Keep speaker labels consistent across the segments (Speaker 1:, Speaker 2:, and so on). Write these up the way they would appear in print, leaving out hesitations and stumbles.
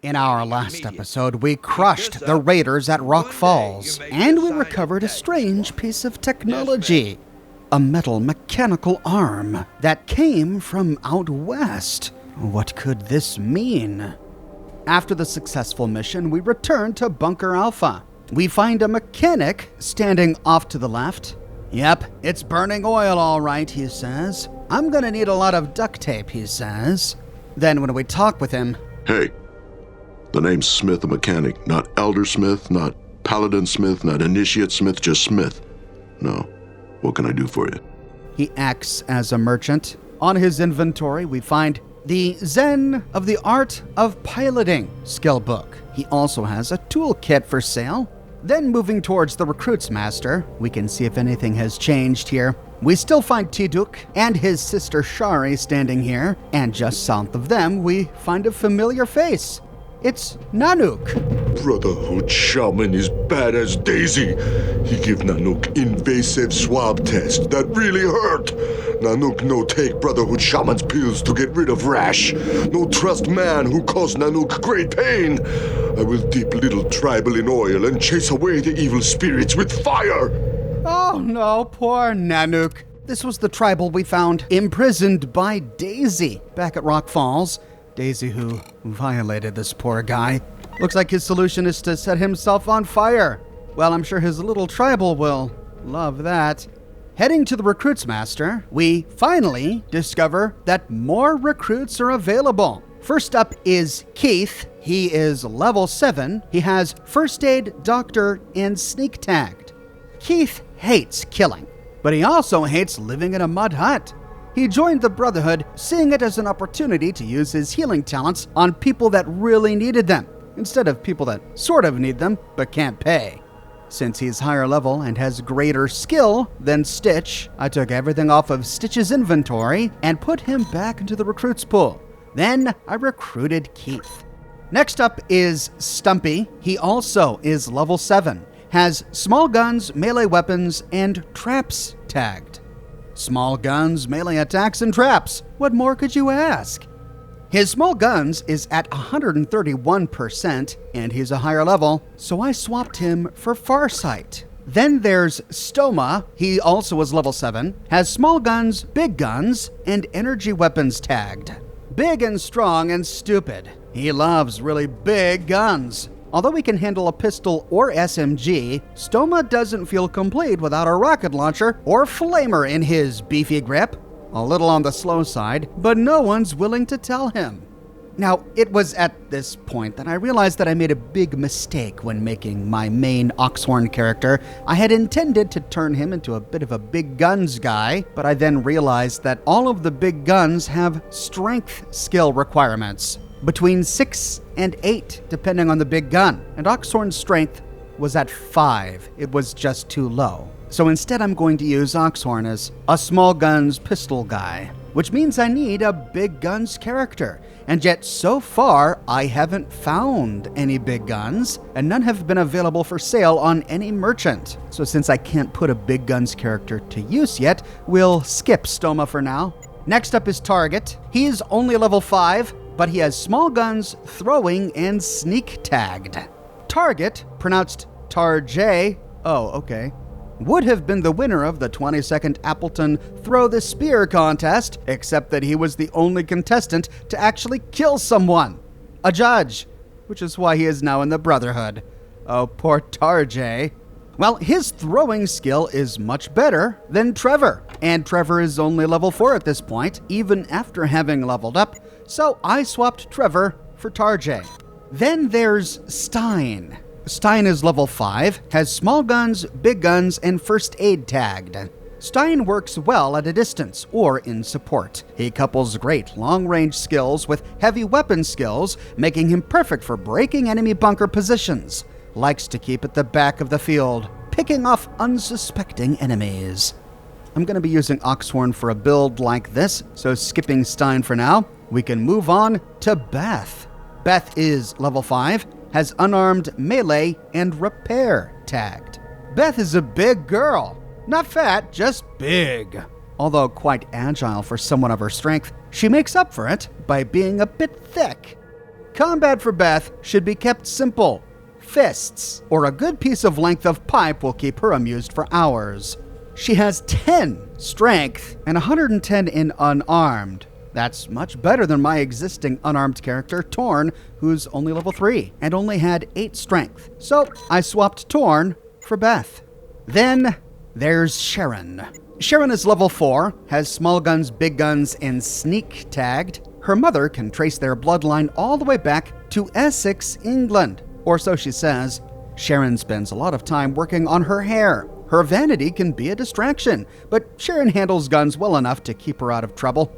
Speaker 1: In our last episode, we crushed the raiders at Rock Falls, and we recovered a strange piece of technology. A metal mechanical arm that came from out west. What could this mean? After the successful mission, we return to Bunker Alpha. We find a mechanic standing off to the left. Yep, it's burning oil all right, he says. I'm gonna need a lot of duct tape, he says. Then when we talk with him...
Speaker 2: Hey, the name's Smith the mechanic, not Elder Smith, not Paladin Smith, not Initiate Smith, just Smith. No, what can I do for you?
Speaker 1: He acts as a merchant. On his inventory, we find the Zen of the Art of Piloting skill book. He also has a toolkit for sale. Then moving towards the Recruits Master, we can see if anything has changed here. We still find Tiduk and his sister Shari standing here, and just south of them, we find a familiar face. It's Nanook.
Speaker 3: Brotherhood Shaman is bad as Daisy. He give Nanook invasive swab test that really hurt. Nanook no take Brotherhood Shaman's pills to get rid of rash. No trust man who cause Nanook great pain. I will dip little tribal in oil and chase away the evil spirits with fire.
Speaker 1: Oh no, poor Nanook. This was the tribal we found imprisoned by Daisy back at Rock Falls. Daisy who violated this poor guy. Looks like his solution is to set himself on fire. Well, I'm sure his little tribal will love that. Heading to the Recruits Master, we finally discover that more recruits are available. First up is Keith. He is level 7. He has First Aid, Doctor, and Sneak Tagged. Keith hates killing, but he also hates living in a mud hut. He joined the Brotherhood, seeing it as an opportunity to use his healing talents on people that really needed them, instead of people that sort of need them, but can't pay. Since he's higher level and has greater skill than Stitch, I took everything off of Stitch's inventory and put him back into the recruits pool. Then I recruited Keith. Next up is Stumpy. He also is level 7, has small guns, melee weapons, and traps tagged. Small guns, melee attacks, and traps. What more could you ask? His small guns is at 131%, and he's a higher level, so I swapped him for Farsight. Then there's Stoma. He also is level 7, has small guns, big guns, and energy weapons tagged. Big and strong and stupid. He loves really big guns. Although he can handle a pistol or SMG, Stoma doesn't feel complete without a rocket launcher or flamer in his beefy grip. A little on the slow side, but no one's willing to tell him. Now, it was at this point that I realized that I made a big mistake when making my main Oxhorn character. I had intended to turn him into a bit of a big guns guy, but I then realized that all of the big guns have strength skill requirements. Between 6 and 8, depending on the big gun. And Oxhorn's strength was at 5. It was just too low. So instead I'm going to use Oxhorn as a small guns pistol guy, which means I need a big guns character. And yet so far I haven't found any big guns, and none have been available for sale on any merchant. So since I can't put a big guns character to use yet, we'll skip Stoma for now. Next up is Target. He's only level 5, but he has small guns, throwing, and sneak tagged. Target, pronounced Tar-J, would have been the winner of the 22nd Appleton Throw the Spear contest, except that he was the only contestant to actually kill someone. A judge, which is why he is now in the Brotherhood. Oh, poor Tar-J. Well, his throwing skill is much better than Trevor, and Trevor is only level 4 at this point, even after having leveled up, so I swapped Trevor for Tar-J. Then there's Stein. Stein is level 5, has small guns, big guns, and first aid tagged. Stein works well at a distance or in support. He couples great long-range skills with heavy weapon skills, making him perfect for breaking enemy bunker positions. Likes to keep at the back of the field, picking off unsuspecting enemies. I'm going to be using Oxhorn for a build like this, so skipping Stein for now, we can move on to Beth. Beth is level 5, has unarmed melee and repair tagged. Beth is a big girl. Not fat, just big. Although quite agile for someone of her strength, she makes up for it by being a bit thick. Combat for Beth should be kept simple. Fists, or a good piece of length of pipe will keep her amused for hours. She has 10 strength and 110 in unarmed. That's much better than my existing unarmed character, Torn, who's only level 3 and only had 8 strength. So I swapped Torn for Beth. Then there's Sharon. Sharon is level 4, has small guns, big guns, and sneak tagged. Her mother can trace their bloodline all the way back to Essex, England, or so she says. Sharon spends a lot of time working on her hair. Her vanity can be a distraction, but Sharon handles guns well enough to keep her out of trouble.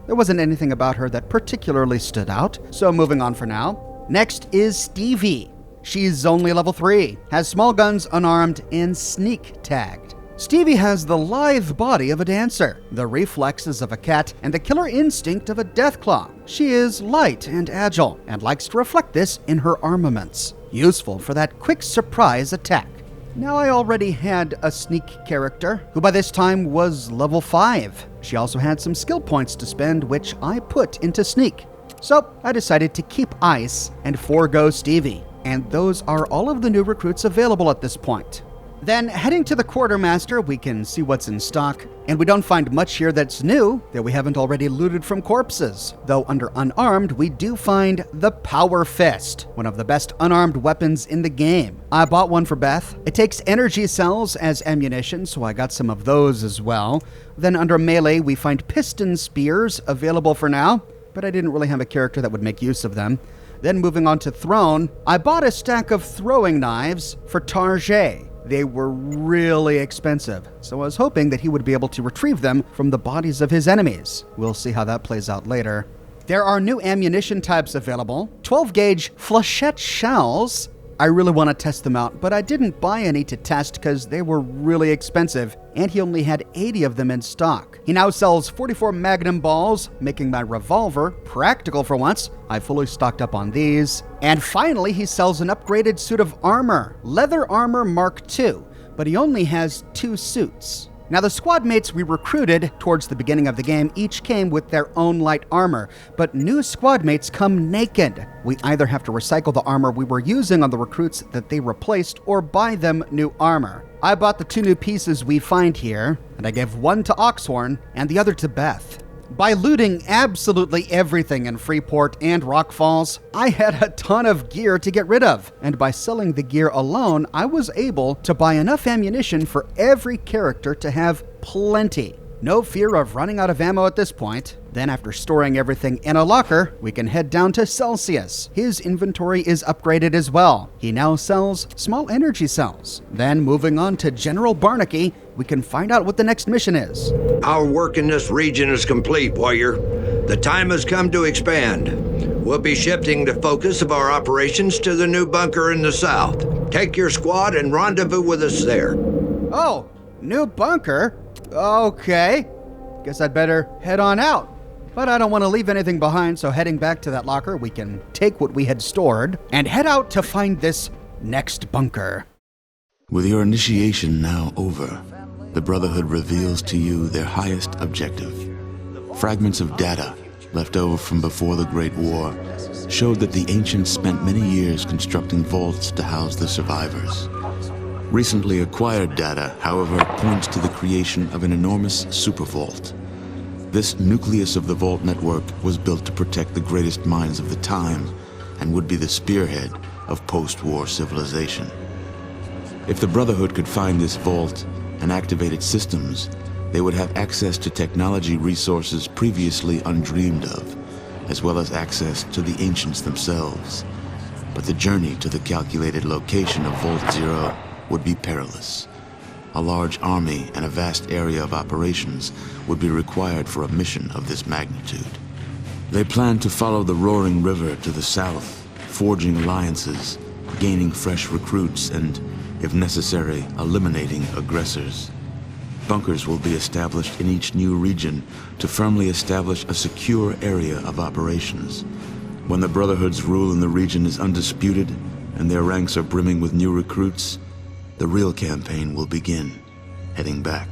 Speaker 1: There wasn't anything about her that particularly stood out, so moving on for now. Next is Stevie. She's only level 3, has small guns, unarmed, and sneak tagged. Stevie has the lithe body of a dancer, the reflexes of a cat, and the killer instinct of a deathclaw. She is light and agile, and likes to reflect this in her armaments, useful for that quick surprise attack. Now I already had a sneak character, who by this time was level 5. She also had some skill points to spend, which I put into sneak. So I decided to keep Ice and forego Stevie, and those are all of the new recruits available at this point. Then, heading to the Quartermaster, we can see what's in stock, and we don't find much here that's new that we haven't already looted from corpses. Though under unarmed, we do find the Power Fist, one of the best unarmed weapons in the game. I bought one for Beth. It takes energy cells as ammunition, so I got some of those as well. Then under melee, we find piston spears available for now, but I didn't really have a character that would make use of them. Then moving on to Throne, I bought a stack of throwing knives for Tarjay. They were really expensive, so I was hoping that he would be able to retrieve them from the bodies of his enemies. We'll see how that plays out later. There are new ammunition types available. 12-gauge flechette shells. I really want to test them out, but I didn't buy any to test because they were really expensive, and he only had 80 of them in stock. He now sells 44 Magnum balls, making my revolver practical for once. I fully stocked up on these. And finally, he sells an upgraded suit of armor, Leather Armor Mark II, but he only has 2 suits. Now, the squad mates we recruited towards the beginning of the game each came with their own light armor, but new squad mates come naked. We either have to recycle the armor we were using on the recruits that they replaced or buy them new armor. I bought the 2 new pieces we find here, and I gave one to Oxhorn and the other to Beth. By looting absolutely everything in Freeport and Rock Falls, I had a ton of gear to get rid of, and by selling the gear alone, I was able to buy enough ammunition for every character to have plenty. No fear of running out of ammo at this point. Then after storing everything in a locker, we can head down to Celsius. His inventory is upgraded as well. He now sells small energy cells. Then moving on to General Barnacky, we can find out what the next mission is.
Speaker 4: Our work in this region is complete, warrior. The time has come to expand. We'll be shifting the focus of our operations to the new bunker in the south. Take your squad and rendezvous with us there.
Speaker 1: Oh, new bunker? Okay. Guess I'd better head on out. But I don't want to leave anything behind, so heading back to that locker, we can take what we had stored and head out to find this next bunker.
Speaker 5: With your initiation now over, the Brotherhood reveals to you their highest objective. Fragments of data left over from before the Great War showed that the ancients spent many years constructing vaults to house the survivors. Recently acquired data, however, points to the creation of an enormous supervault. This nucleus of the vault network was built to protect the greatest minds of the time and would be the spearhead of post-war civilization. If the Brotherhood could find this vault and activate its systems, they would have access to technology resources previously undreamed of, as well as access to the ancients themselves. But the journey to the calculated location of Vault Zero would be perilous. A large army and a vast area of operations would be required for a mission of this magnitude. They planned to follow the roaring river to the south, forging alliances, gaining fresh recruits, and, if necessary, eliminating aggressors. Bunkers will be established in each new region to firmly establish a secure area of operations. When the Brotherhood's rule in the region is undisputed and their ranks are brimming with new recruits, the real campaign will begin, heading back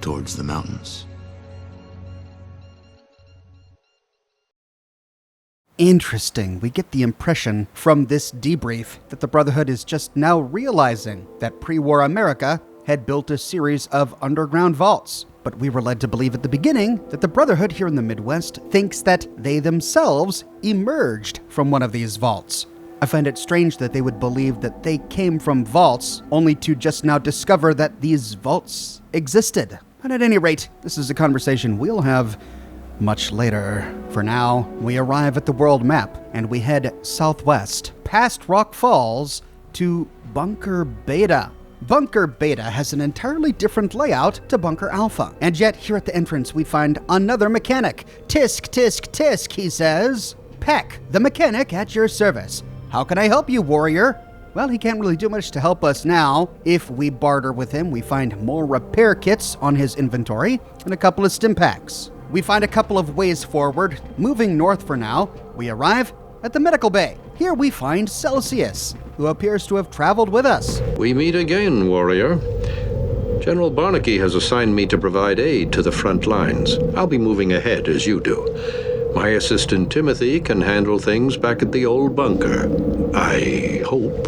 Speaker 5: towards the mountains.
Speaker 1: Interesting. We get the impression from this debrief that the Brotherhood is just now realizing that pre-war America had built a series of underground vaults. But we were led to believe at the beginning that the Brotherhood here in the Midwest thinks that they themselves emerged from one of these vaults. I find it strange that they would believe that they came from vaults, only to just now discover that these vaults existed. But at any rate, this is a conversation we'll have much later. For now, we arrive at the world map, and we head southwest, past Rock Falls, to Bunker Beta. Bunker Beta has an entirely different layout to Bunker Alpha. And yet, here at the entrance, we find another mechanic. Tisk, tisk, tisk, he says. Peck, the mechanic at your service. How can I help you, warrior? Well, he can't really do much to help us now. If we barter with him, we find more repair kits on his inventory and a couple of stim packs. We find a couple of ways forward. Moving north for now, we arrive at the medical bay. Here we find Celsius, who appears to have traveled with us.
Speaker 6: We meet again, warrior. General Barnaky has assigned me to provide aid to the front lines. I'll be moving ahead as you do. My assistant Timothy can handle things back at the old bunker. I hope.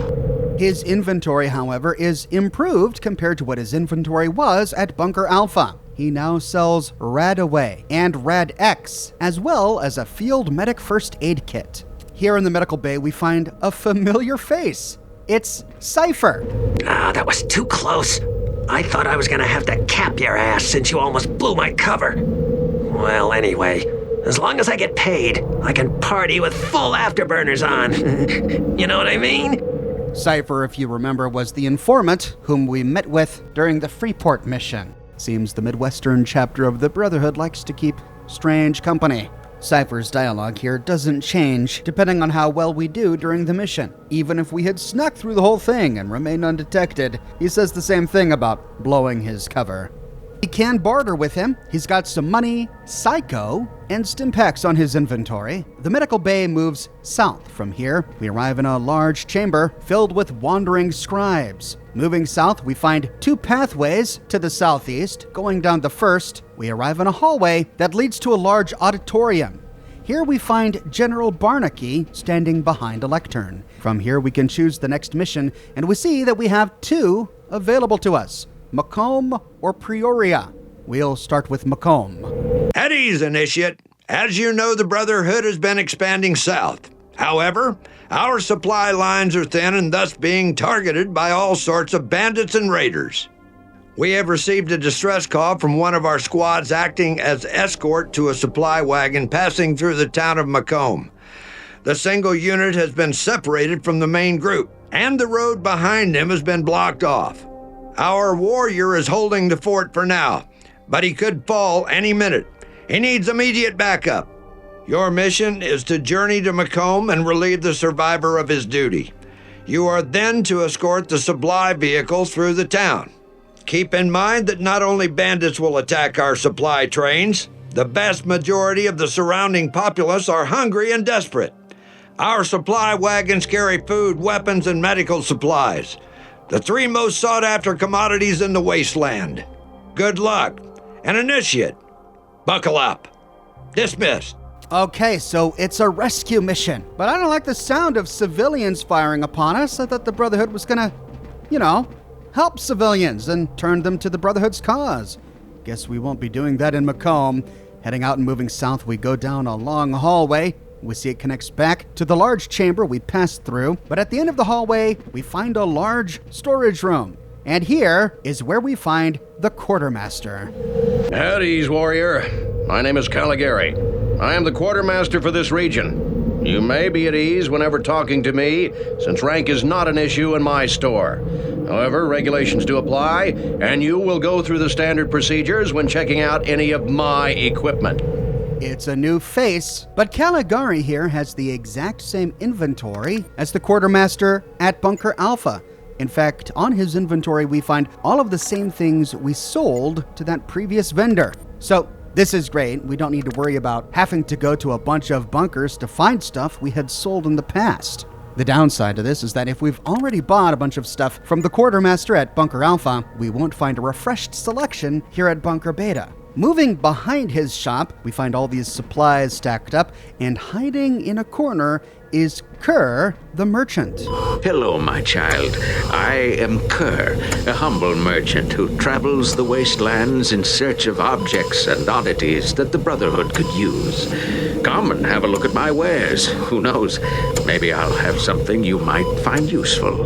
Speaker 1: His inventory, however, is improved compared to what his inventory was at Bunker Alpha. He now sells Radaway and Rad-X, as well as a field medic first aid kit. Here in the medical bay, we find a familiar face. It's Cypher.
Speaker 7: That was too close. I thought I was gonna have to cap your ass since you almost blew my cover. Well, anyway, as long as I get paid, I can party with full afterburners on. You know what I mean?
Speaker 1: Cypher, if you remember, was the informant whom we met with during the Freeport mission. Seems the Midwestern chapter of the Brotherhood likes to keep strange company. Cypher's dialogue here doesn't change depending on how well we do during the mission. Even if we had snuck through the whole thing and remained undetected, he says the same thing about blowing his cover. We can barter with him. He's got some money, psycho, and stim packs on his inventory. The medical bay moves south from here. We arrive in a large chamber filled with wandering scribes. Moving south, we find two pathways to the southeast. Going down the first, we arrive in a hallway that leads to a large auditorium. Here we find General Barnaky standing behind a lectern. From here, we can choose the next mission, and we see that we have two available to us. Macomb or Peoria? We'll start with Macomb.
Speaker 4: At ease, Initiate. As you know, the Brotherhood has been expanding south. However, our supply lines are thin and thus being targeted by all sorts of bandits and raiders. We have received a distress call from one of our squads acting as escort to a supply wagon passing through the town of Macomb. The single unit has been separated from the main group, and the road behind them has been blocked off. Our warrior is holding the fort for now, but he could fall any minute. He needs immediate backup. Your mission is to journey to Macomb and relieve the survivor of his duty. You are then to escort the supply vehicles through the town. Keep in mind that not only bandits will attack our supply trains, the vast majority of the surrounding populace are hungry and desperate. Our supply wagons carry food, weapons, and medical supplies. The three most sought-after commodities in the wasteland. Good luck. And Initiate, buckle up. Dismissed.
Speaker 1: Okay, so it's a rescue mission. But I don't like the sound of civilians firing upon us. I thought the Brotherhood was gonna, help civilians and turn them to the Brotherhood's cause. Guess we won't be doing that in Macomb. Heading out and moving south, we go down a long hallway. We see it connects back to the large chamber we passed through, but at the end of the hallway, we find a large storage room. And here is where we find the Quartermaster.
Speaker 6: At ease, warrior. My name is Caligari. I am the Quartermaster for this region. You may be at ease whenever talking to me, since rank is not an issue in my store. However, regulations do apply, and you will go through the standard procedures when checking out any of my equipment.
Speaker 1: It's a new face, but Caligari here has the exact same inventory as the Quartermaster at Bunker Alpha. In fact, on his inventory, we find all of the same things we sold to that previous vendor. So this is great. We don't need to worry about having to go to a bunch of bunkers to find stuff we had sold in the past. The downside to this is that if we've already bought a bunch of stuff from the Quartermaster at Bunker Alpha, we won't find a refreshed selection here at Bunker Beta. Moving behind his shop, we find all these supplies stacked up, and hiding in a corner is Kerr, the merchant.
Speaker 8: Hello, my child. I am Kerr, a humble merchant who travels the wastelands in search of objects and oddities that the Brotherhood could use. Come and have a look at my wares. Who knows, maybe I'll have something you might find useful.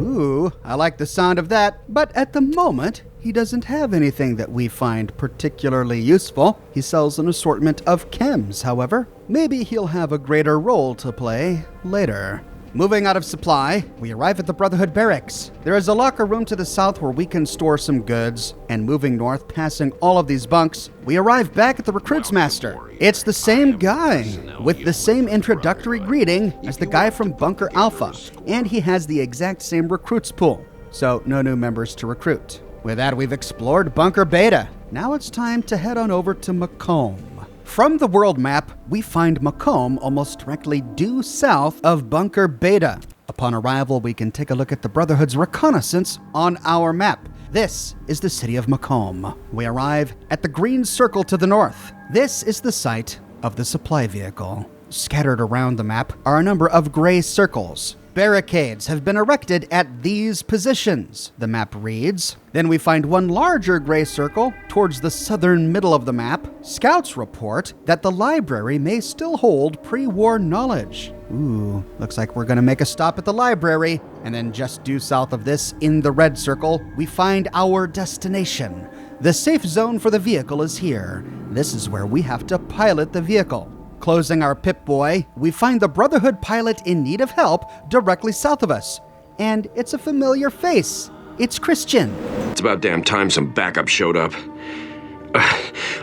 Speaker 1: Ooh, I like the sound of that, but at the moment, he doesn't have anything that we find particularly useful. He sells an assortment of chems, however. Maybe he'll have a greater role to play later. Moving out of supply, we arrive at the Brotherhood barracks. There is a locker room to the south where we can store some goods, and moving north, passing all of these bunks, we arrive back at the Recruits Master. It's the same guy, with the same introductory greeting as the guy from Bunker Alpha, and he has the exact same recruits pool, so no new members to recruit. With that, we've explored Bunker Beta. Now it's time to head on over to Macomb. From the world map, we find Macomb almost directly due south of Bunker Beta. Upon arrival, we can take a look at the Brotherhood's reconnaissance on our map. This is the city of Macomb. We arrive at the green circle to the north. This is the site of the supply vehicle. Scattered around the map are a number of gray circles. Barricades have been erected at these positions, the map reads. Then we find one larger gray circle towards the southern middle of the map. Scouts report that the library may still hold pre-war knowledge. Ooh, looks like we're gonna make a stop at the library. And then just due south of this, in the red circle, we find our destination. The safe zone for the vehicle is here. This is where we have to pilot the vehicle. Closing our Pip-Boy, we find the Brotherhood pilot in need of help directly south of us. And it's a familiar face. It's Christian.
Speaker 9: It's about damn time some backup showed up.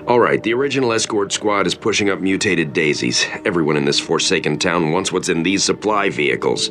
Speaker 9: All right, the original escort squad is pushing up mutated daisies. Everyone in this forsaken town wants what's in these supply vehicles.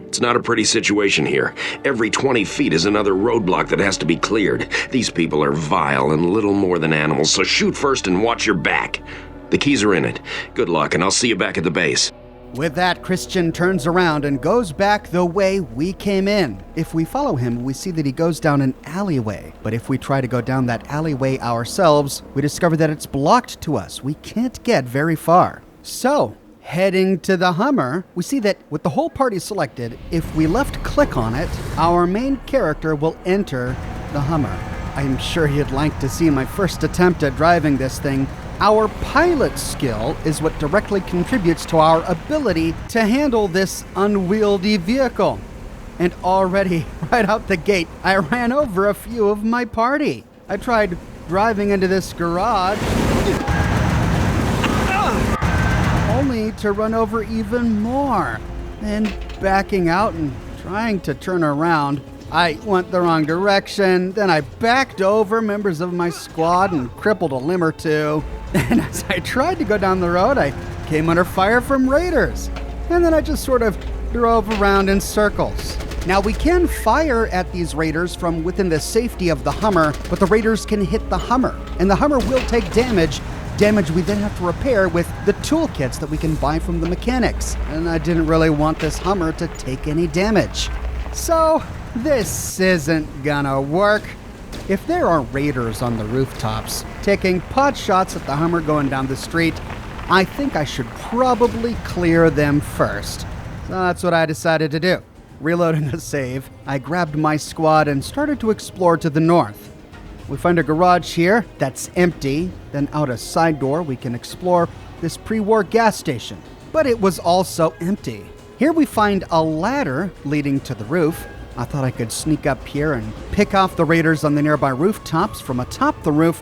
Speaker 9: It's not a pretty situation here. Every 20 feet is another roadblock that has to be cleared. These people are vile and little more than animals, so shoot first and watch your back. The keys are in it. Good luck, and I'll see you back at the base.
Speaker 1: With that, Christian turns around and goes back the way we came in. If we follow him, we see that he goes down an alleyway. But if we try to go down that alleyway ourselves, we discover that it's blocked to us. We can't get very far. So, heading to the Hummer, we see that with the whole party selected, if we left-click on it, our main character will enter the Hummer. I'm sure you'd like to see my first attempt at driving this thing. Our pilot skill is what directly contributes to our ability to handle this unwieldy vehicle. And already, right out the gate, I ran over a few of my party. I tried driving into this garage, only to run over even more. Then backing out and trying to turn around, I went the wrong direction. Then I backed over members of my squad and crippled a limb or two. And as I tried to go down the road, I came under fire from raiders. And then I just sort of drove around in circles. Now, we can fire at these raiders from within the safety of the Hummer, but the raiders can hit the Hummer, and the Hummer will take damage we then have to repair with the toolkits that we can buy from the mechanics. And I didn't really want this Hummer to take any damage. So, this isn't gonna work. If there are raiders on the rooftops taking pot shots at the Hummer going down the street, I think I should probably clear them first. So that's what I decided to do. Reloading a save, I grabbed my squad and started to explore to the north. We find a garage here that's empty, then out a side door we can explore this pre-war gas station. But it was also empty. Here we find a ladder leading to the roof. I thought I could sneak up here and pick off the raiders on the nearby rooftops from atop the roof,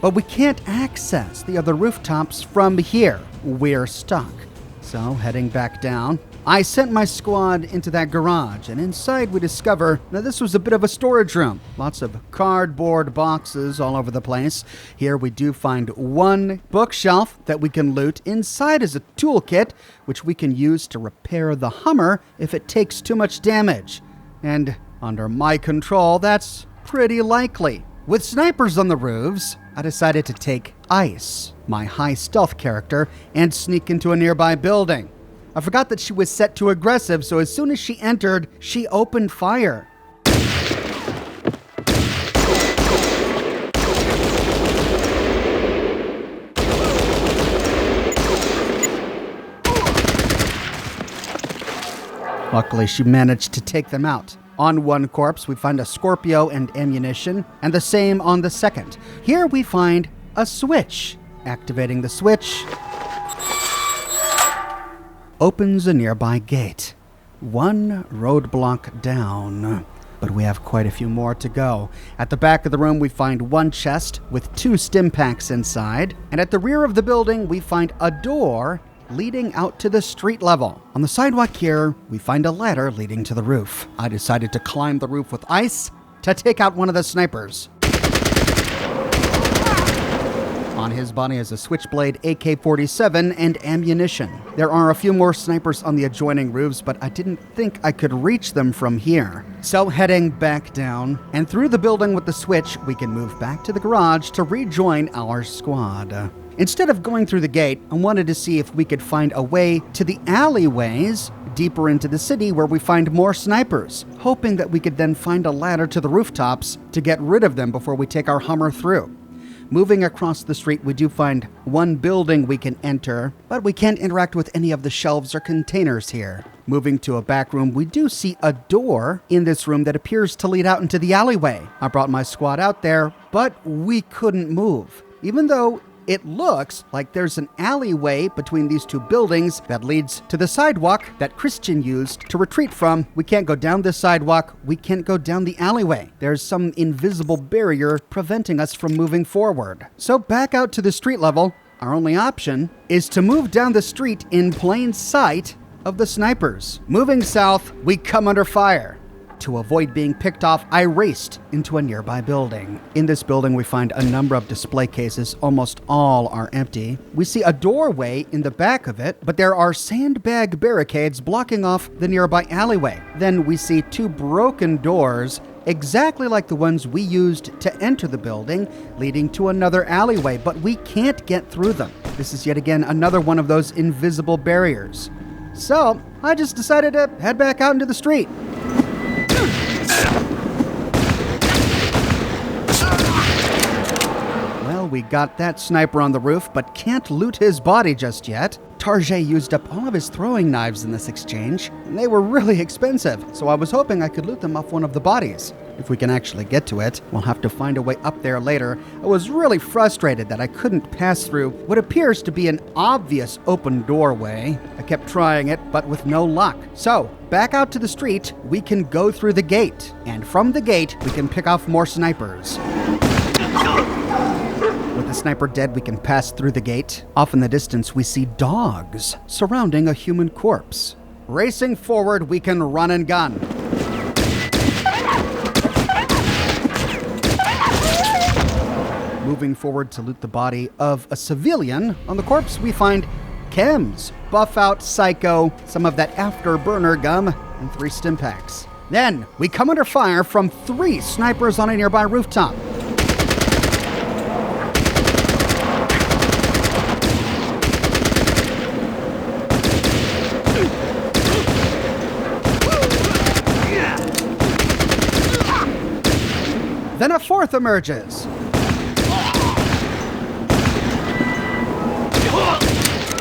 Speaker 1: but we can't access the other rooftops from here. We're stuck. So, heading back down, I sent my squad into that garage, and inside we discover that this was a bit of a storage room. Lots of cardboard boxes all over the place. Here we do find one bookshelf that we can loot. Inside is a toolkit, which we can use to repair the Hummer if it takes too much damage. And under my control, that's pretty likely. With snipers on the roofs, I decided to take Ice, my high stealth character, and sneak into a nearby building. I forgot that she was set to aggressive, so as soon as she entered, she opened fire. Luckily, she managed to take them out. On one corpse, we find a Scorpio and ammunition, and the same on the second. Here we find a switch. Activating the switch opens a nearby gate. One roadblock down, but we have quite a few more to go. At the back of the room, we find one chest with 2 stim packs inside, and at the rear of the building, we find a door leading out to the street level. On the sidewalk here, we find a ladder leading to the roof. I decided to climb the roof with ice to take out one of the snipers. On his body is a switchblade, AK-47, and ammunition. There are a few more snipers on the adjoining roofs, but I didn't think I could reach them from here. So heading back down, and through the building with the switch, we can move back to the garage to rejoin our squad. Instead of going through the gate, I wanted to see if we could find a way to the alleyways deeper into the city where we find more snipers, hoping that we could then find a ladder to the rooftops to get rid of them before we take our Hummer through. Moving across the street, we do find one building we can enter, but we can't interact with any of the shelves or containers here. Moving to a back room, we do see a door in this room that appears to lead out into the alleyway. I brought my squad out there, but we couldn't move. Even though it looks like there's an alleyway between these 2 buildings that leads to the sidewalk that Christian used to retreat from. We can't go down this sidewalk. We can't go down the alleyway. There's some invisible barrier preventing us from moving forward. So back out to the street level, our only option is to move down the street in plain sight of the snipers. Moving south, we come under fire. To avoid being picked off, I raced into a nearby building. In this building, we find a number of display cases. Almost all are empty. We see a doorway in the back of it, but there are sandbag barricades blocking off the nearby alleyway. Then we see 2 broken doors, exactly like the ones we used to enter the building, leading to another alleyway, but we can't get through them. This is yet again another one of those invisible barriers. So I just decided to head back out into the street. Well, we got that sniper on the roof, but can't loot his body just yet. Tarjay used up all of his throwing knives in this exchange, and they were really expensive, so I was hoping I could loot them off one of the bodies. If we can actually get to it, we'll have to find a way up there later. I was really frustrated that I couldn't pass through what appears to be an obvious open doorway. I kept trying it, but with no luck. So, back out to the street, we can go through the gate, and from the gate, we can pick off more snipers. With the sniper dead, we can pass through the gate. Off in the distance, we see dogs surrounding a human corpse. Racing forward, we can run and gun. Moving forward to loot the body of a civilian. On the corpse, we find chems, buff out, psycho, some of that afterburner gum, and 3 stim packs. Then, we come under fire from 3 snipers on a nearby rooftop. Then a 4th emerges.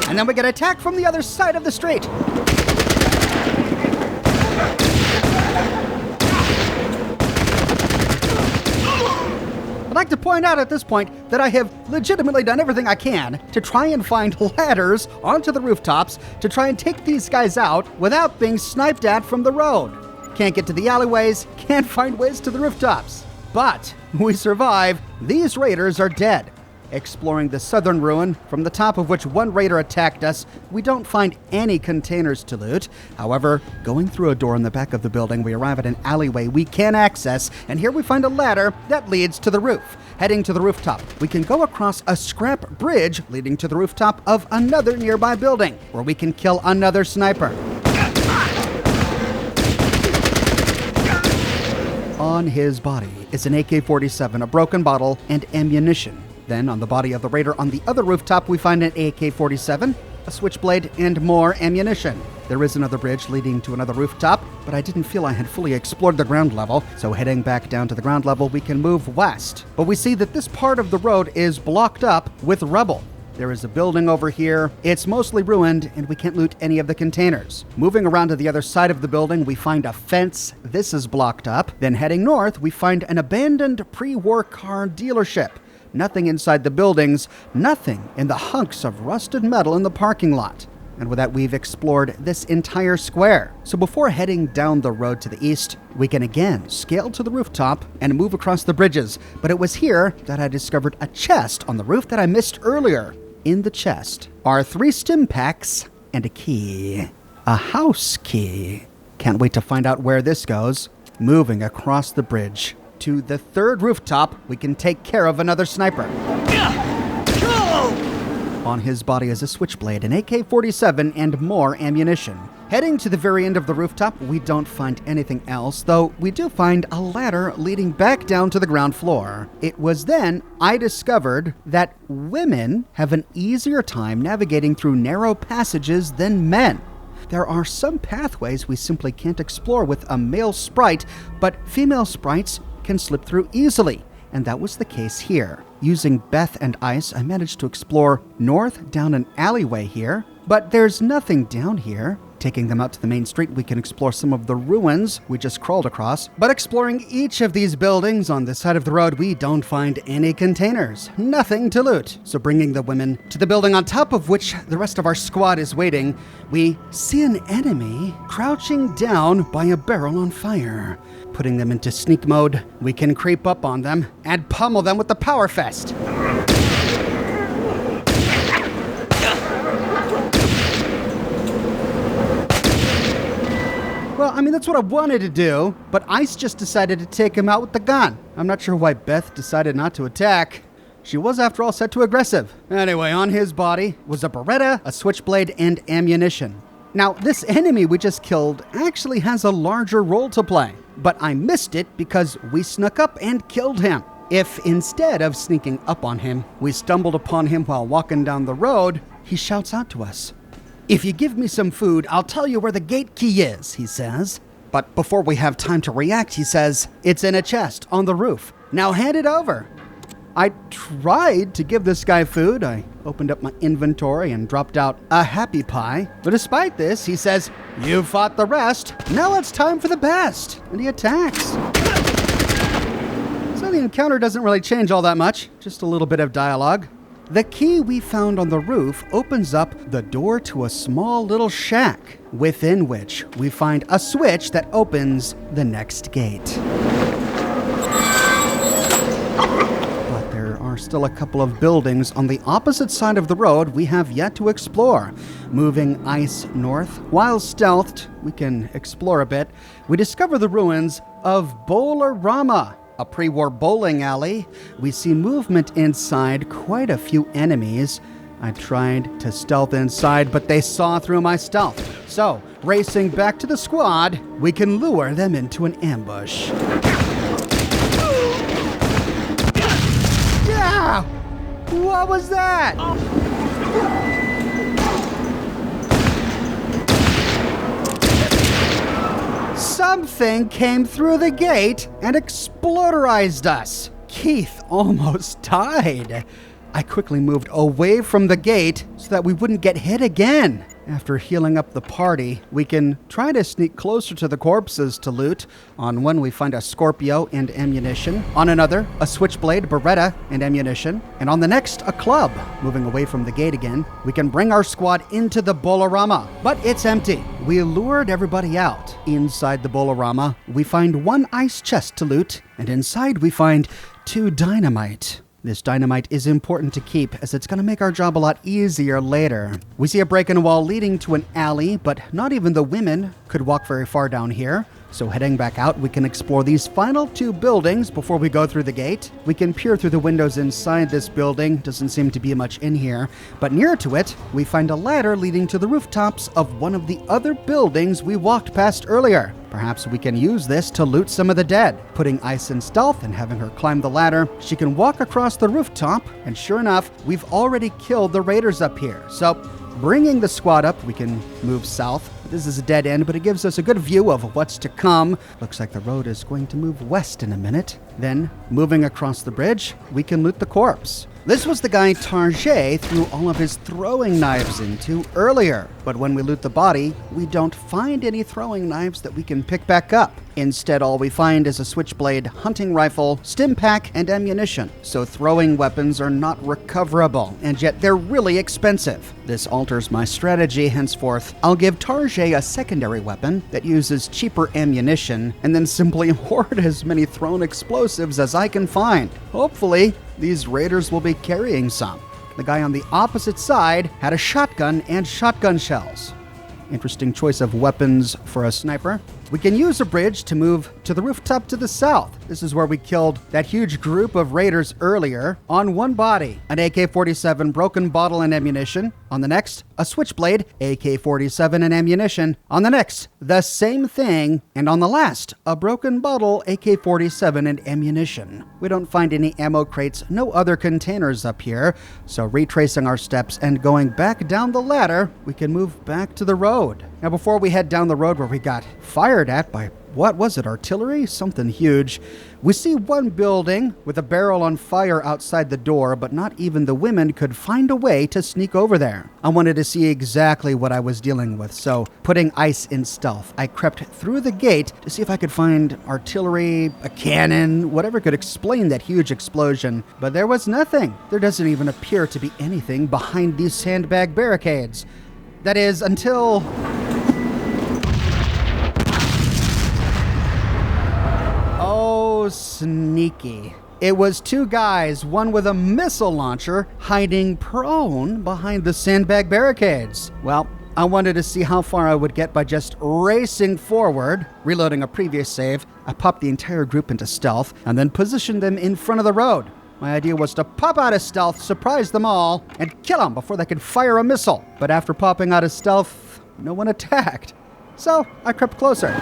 Speaker 1: And then we get attacked from the other side of the street. I'd like to point out at this point that I have legitimately done everything I can to try and find ladders onto the rooftops to try and take these guys out without being sniped at from the road. Can't get to the alleyways, can't find ways to the rooftops. But we survive. These raiders are dead. Exploring the southern ruin, from the top of which one raider attacked us, we don't find any containers to loot. However, going through a door in the back of the building, we arrive at an alleyway we can access, and here we find a ladder that leads to the roof. Heading to the rooftop, we can go across a scrap bridge leading to the rooftop of another nearby building, where we can kill another sniper. On his body is an AK-47, a broken bottle, and ammunition. Then, on the body of the raider on the other rooftop, we find an AK-47, a switchblade, and more ammunition. There is another bridge leading to another rooftop, but I didn't feel I had fully explored the ground level, so heading back down to the ground level, we can move west. But we see that this part of the road is blocked up with rubble. There is a building over here. It's mostly ruined, and we can't loot any of the containers. Moving around to the other side of the building, we find a fence. This is blocked up. Then heading north, we find an abandoned pre-war car dealership. Nothing inside the buildings, nothing in the hunks of rusted metal in the parking lot. And with that, we've explored this entire square. So before heading down the road to the east, we can again scale to the rooftop and move across the bridges. But it was here that I discovered a chest on the roof that I missed earlier. In the chest are 3 stim packs and a key. A house key. Can't wait to find out where this goes. Moving across the bridge to the 3rd rooftop, we can take care of another sniper. On his body is a switchblade, an AK-47, and more ammunition. Heading to the very end of the rooftop, we don't find anything else, though we do find a ladder leading back down to the ground floor. It was then I discovered that women have an easier time navigating through narrow passages than men. There are some pathways we simply can't explore with a male sprite, but female sprites can slip through easily. And that was the case here. Using Beth and Ice, I managed to explore north down an alleyway here, but there's nothing down here. Taking them out to the main street, we can explore some of the ruins we just crawled across. But exploring each of these buildings on this side of the road, we don't find any containers. Nothing to loot. So bringing the women to the building on top of which the rest of our squad is waiting, we see an enemy crouching down by a barrel on fire. Putting them into sneak mode, we can creep up on them and pummel them with the Power Fest. Well, I mean, that's what I wanted to do, but Ice just decided to take him out with the gun. I'm not sure why Beth decided not to attack. She was, after all, set to aggressive. Anyway, on his body was a Beretta, a switchblade, and ammunition. Now, this enemy we just killed actually has a larger role to play, but I missed it because we snuck up and killed him. If instead of sneaking up on him, we stumbled upon him while walking down the road, he shouts out to us. "If you give me some food, I'll tell you where the gate key is," he says. But before we have time to react, he says, "It's in a chest on the roof. Now hand it over." I tried to give this guy food. I opened up my inventory and dropped out a happy pie. But despite this, he says, "You fought the rest. Now it's time for the best." And he attacks. So the encounter doesn't really change all that much. Just a little bit of dialogue. The key we found on the roof opens up the door to a small little shack, within which we find a switch that opens the next gate. But there are still a couple of buildings on the opposite side of the road we have yet to explore. Moving Ice north, while stealthed, we can explore a bit. We discover the ruins of Rama, a pre-war bowling alley. We see movement inside, quite a few enemies. I tried to stealth inside, but they saw through my stealth. So, racing back to the squad, we can lure them into an ambush. Yeah! What was that? Something came through the gate and exploderized us. Keith almost died. I quickly moved away from the gate so that we wouldn't get hit again. After healing up the party, we can try to sneak closer to the corpses to loot. On one, we find a Scorpio and ammunition. On another, a switchblade, Beretta, and ammunition. And on the next, a club. Moving away from the gate again, we can bring our squad into the Bolorama, but it's empty. We lured everybody out. Inside the Bolorama, we find one ice chest to loot, and inside we find 2 dynamite. This dynamite is important to keep, as it's going to make our job a lot easier later. We see a break in a wall leading to an alley, but not even the women could walk very far down here. So heading back out, we can explore these final 2 buildings before we go through the gate. We can peer through the windows inside this building. Doesn't seem to be much in here. But near to it, we find a ladder leading to the rooftops of one of the other buildings we walked past earlier. Perhaps we can use this to loot some of the dead. Putting Ice in stealth and having her climb the ladder, she can walk across the rooftop, and sure enough, we've already killed the raiders up here. So, bringing the squad up, we can move south. This is a dead end, but it gives us a good view of what's to come. Looks like the road is going to move west in a minute. Then, moving across the bridge, we can loot the corpse. This was the guy Tarjay threw all of his throwing knives into earlier. But when we loot the body, we don't find any throwing knives that we can pick back up. Instead, all we find is a switchblade, hunting rifle, stim pack, and ammunition. So throwing weapons are not recoverable, and yet they're really expensive. This alters my strategy henceforth. I'll give Tarjay a secondary weapon that uses cheaper ammunition, and then simply hoard as many thrown explosives as I can find. Hopefully, these raiders will be carrying some. The guy on the opposite side had a shotgun and shotgun shells. Interesting choice of weapons for a sniper. We can use a bridge to move to the rooftop to the south. This is where we killed that huge group of raiders earlier. On one body, an AK-47 broken bottle and ammunition. On the next, a switchblade, AK-47 and ammunition. On the next, the same thing. And on the last, a broken bottle, AK-47 and ammunition. We don't find any ammo crates, no other containers up here. So retracing our steps and going back down the ladder, we can move back to the road. Now before we head down the road where we got fired at by, what was it, artillery? Something huge. We see one building with a barrel on fire outside the door, but not even the women could find a way to sneak over there. I wanted to see exactly what I was dealing with, so putting ice in stealth, I crept through the gate to see if I could find artillery, a cannon, whatever could explain that huge explosion. But there was nothing. There doesn't even appear to be anything behind these sandbag barricades. That is, until... Oh, sneaky. It was two guys, one with a missile launcher, hiding prone behind the sandbag barricades. Well, I wanted to see how far I would get by just racing forward. Reloading a previous save, I popped the entire group into stealth and then positioned them in front of the road. My idea was to pop out of stealth, surprise them all, and kill them before they could fire a missile. But after popping out of stealth, no one attacked. So I crept closer.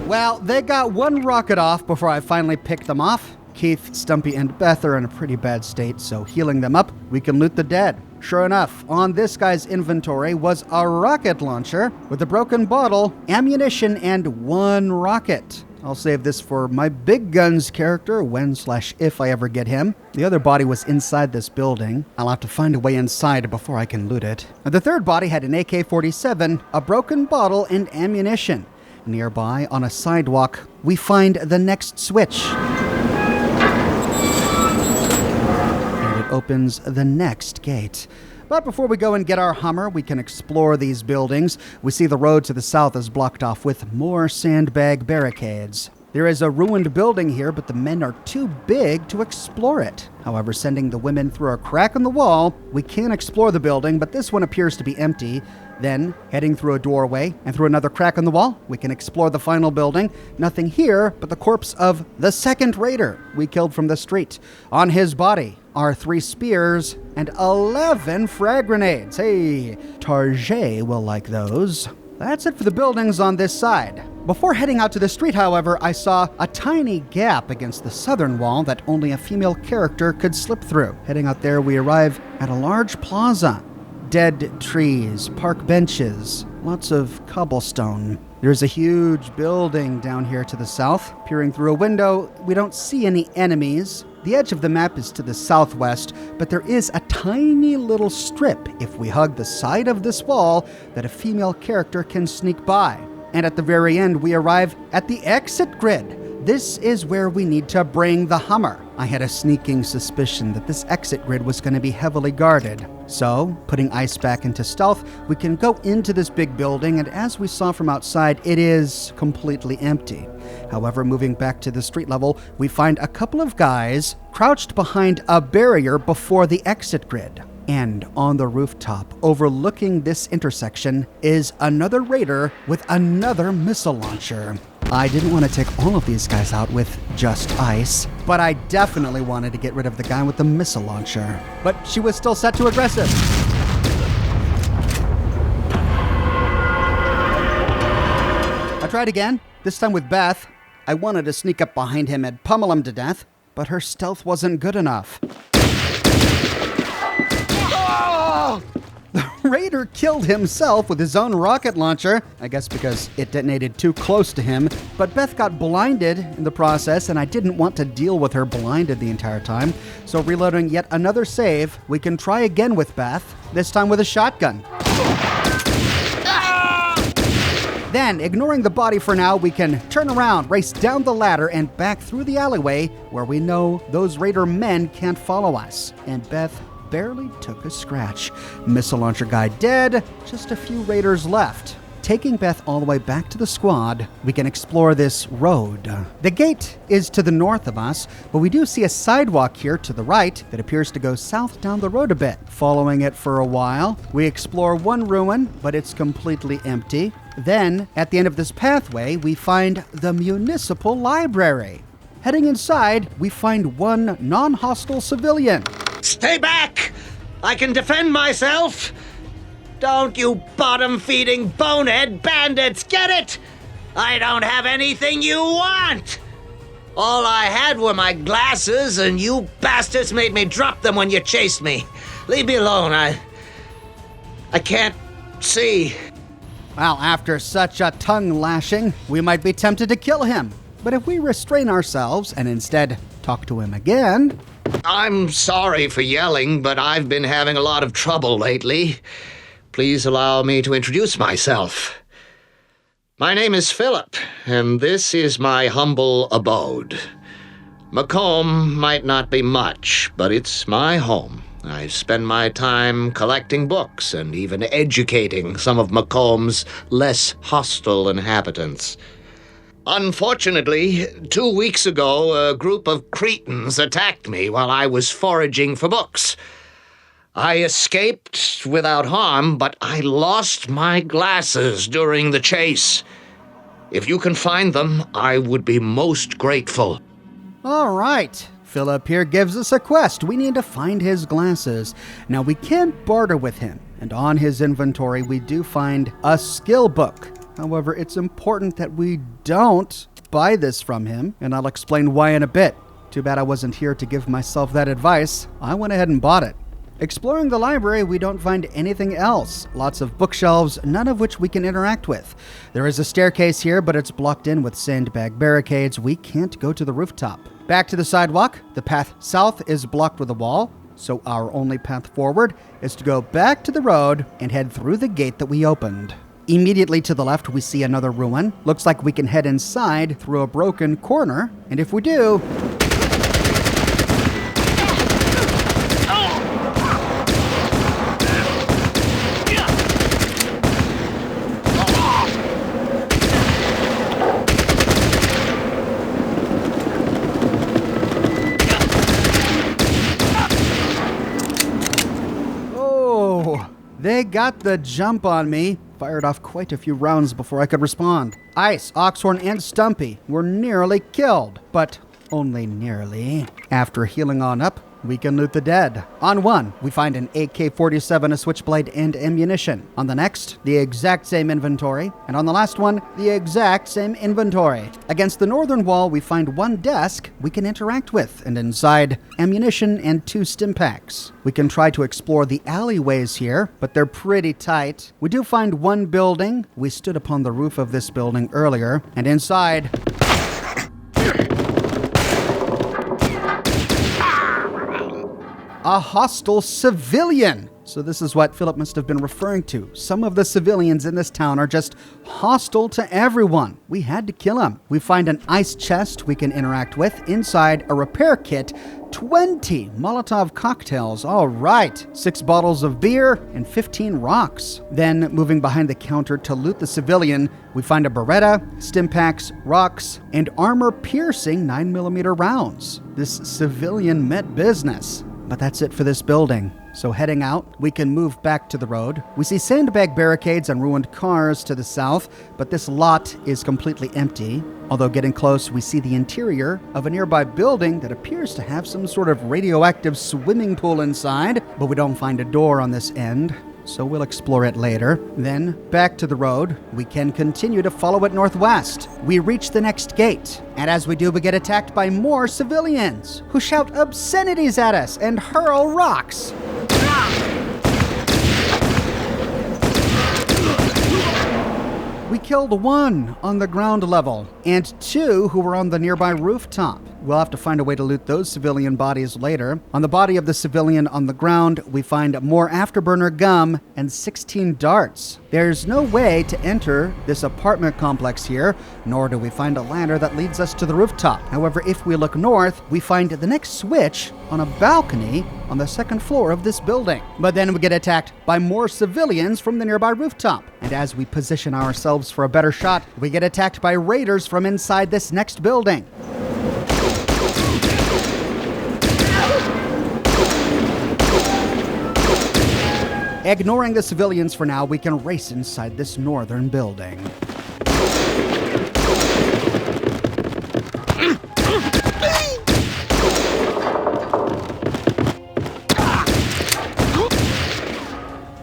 Speaker 1: Well, they got one rocket off before I finally picked them off. Keith, Stumpy, and Beth are in a pretty bad state, so healing them up, we can loot the dead. Sure enough, on this guy's inventory was a rocket launcher with a broken bottle, ammunition, and one rocket. I'll save this for my big guns character when/if I ever get him. The other body was inside this building. I'll have to find a way inside before I can loot it. The third body had an AK-47, a broken bottle, and ammunition. Nearby, on a sidewalk, we find the next switch. And it opens the next gate. But before we go and get our Hummer, we can explore these buildings. We see the road to the south is blocked off with more sandbag barricades. There is a ruined building here, but the men are too big to explore it. However, sending the women through a crack in the wall, we can explore the building, but this one appears to be empty. Then, heading through a doorway and through another crack in the wall, we can explore the final building. Nothing here but the corpse of the second raider we killed from the street. On his body are 3 spears and 11 frag grenades. Hey, Tarjay will like those. That's it for the buildings on this side. Before heading out to the street, however, I saw a tiny gap against the southern wall that only a female character could slip through. Heading out there, we arrive at a large plaza. Dead trees, park benches, lots of cobblestone. There's a huge building down here to the south. Peering through a window, we don't see any enemies. The edge of the map is to the southwest, but there is a tiny little strip, if we hug the side of this wall, that a female character can sneak by. And at the very end, we arrive at the exit grid. This is where we need to bring the Hummer. I had a sneaking suspicion that this exit grid was going to be heavily guarded. So, putting ice back into stealth, we can go into this big building, and as we saw from outside, it is completely empty. However, moving back to the street level, we find a couple of guys crouched behind a barrier before the exit grid. And on the rooftop, overlooking this intersection, is another raider with another missile launcher. I didn't want to take all of these guys out with just ice, but I definitely wanted to get rid of the guy with the missile launcher. But she was still set to aggressive. I tried again, this time with Beth. I wanted to sneak up behind him and pummel him to death, but her stealth wasn't good enough. raider killed himself with his own rocket launcher, I guess because it detonated too close to him, but Beth got blinded in the process, and I didn't want to deal with her blinded the entire time, so reloading yet another save, we can try again with Beth, this time with a shotgun. Then, ignoring the body for now, we can turn around, race down the ladder, and back through the alleyway where we know those raider men can't follow us. And Beth barely took a scratch. Missile launcher guy dead, just a few raiders left. Taking Beth all the way back to the squad, we can explore this road. The gate is to the north of us, but we do see a sidewalk here to the right that appears to go south down the road a bit. Following it for a while, we explore one ruin, but it's completely empty. Then, at the end of this pathway, we find the Municipal Library. Heading inside, we find one non-hostile civilian.
Speaker 7: Stay back! I can defend myself! Don't you bottom-feeding bonehead bandits get it? I don't have anything you want! All I had were my glasses, and you bastards made me drop them when you chased me. Leave me alone, I can't see.
Speaker 1: Well, after such a tongue lashing, we might be tempted to kill him. But if we restrain ourselves and instead talk to him again...
Speaker 7: I'm sorry for yelling, but I've been having a lot of trouble lately. Please allow me to introduce myself. My name is Philip, and this is my humble abode. Macomb might not be much, but it's my home. I spend my time collecting books and even educating some of Macomb's less hostile inhabitants. Unfortunately, 2 weeks ago, a group of cretins attacked me while I was foraging for books. I escaped without harm, but I lost my glasses during the chase. If you can find them, I would be most grateful.
Speaker 1: All right. Philip here gives us a quest. We need to find his glasses. Now, we can't barter with him, and on his inventory, we do find a skill book. However, it's important that we don't buy this from him, and I'll explain why in a bit. Too bad I wasn't here to give myself that advice. I went ahead and bought it. Exploring the library, we don't find anything else. Lots of bookshelves, none of which we can interact with. There is a staircase here, but it's blocked in with sandbag barricades. We can't go to the rooftop. Back to the sidewalk. The path south is blocked with a wall, so our only path forward is to go back to the road and head through the gate that we opened. Immediately to the left, we see another ruin. Looks like we can head inside through a broken corner, and if we do... They got the jump on me. Fired off quite a few rounds before I could respond. Ice, Oxhorn, and Stumpy were nearly killed, but only nearly. After healing on up, we can loot the dead. On one, we find an AK-47, a switchblade, and ammunition. On the next, the exact same inventory. And on the last one, the exact same inventory. Against the northern wall, we find one desk we can interact with, and inside, ammunition and 2 stim packs. We can try to explore the alleyways here, but they're pretty tight. We do find one building. We stood upon the roof of this building earlier, and inside... a hostile civilian. So this is what Philip must have been referring to. Some of the civilians in this town are just hostile to everyone. We had to kill them. We find an ice chest we can interact with. Inside, a repair kit, 20 Molotov cocktails. All right. 6 bottles of beer and 15 rocks. Then, moving behind the counter to loot the civilian, we find a Beretta, stim packs, rocks, and armor-piercing 9mm rounds. This civilian meant business. But that's it for this building. So heading out, we can move back to the road. We see sandbag barricades and ruined cars to the south, but this lot is completely empty. Although getting close, we see the interior of a nearby building that appears to have some sort of radioactive swimming pool inside, but we don't find a door on this end. So we'll explore it later. Then, back to the road, we can continue to follow it northwest. We reach the next gate, and as we do, we get attacked by more civilians, who shout obscenities at us and hurl rocks. We killed 1 on the ground level and 2 who were on the nearby rooftop. We'll have to find a way to loot those civilian bodies later. On the body of the civilian on the ground, we find more afterburner gum and 16 darts. There's no way to enter this apartment complex here, nor do we find a ladder that leads us to the rooftop. However, if we look north, we find the next switch on a balcony on the 2nd floor of this building. But then we get attacked by more civilians from the nearby rooftop. And as we position ourselves for a better shot, we get attacked by raiders from inside this next building. Ignoring the civilians for now, we can race inside this northern building.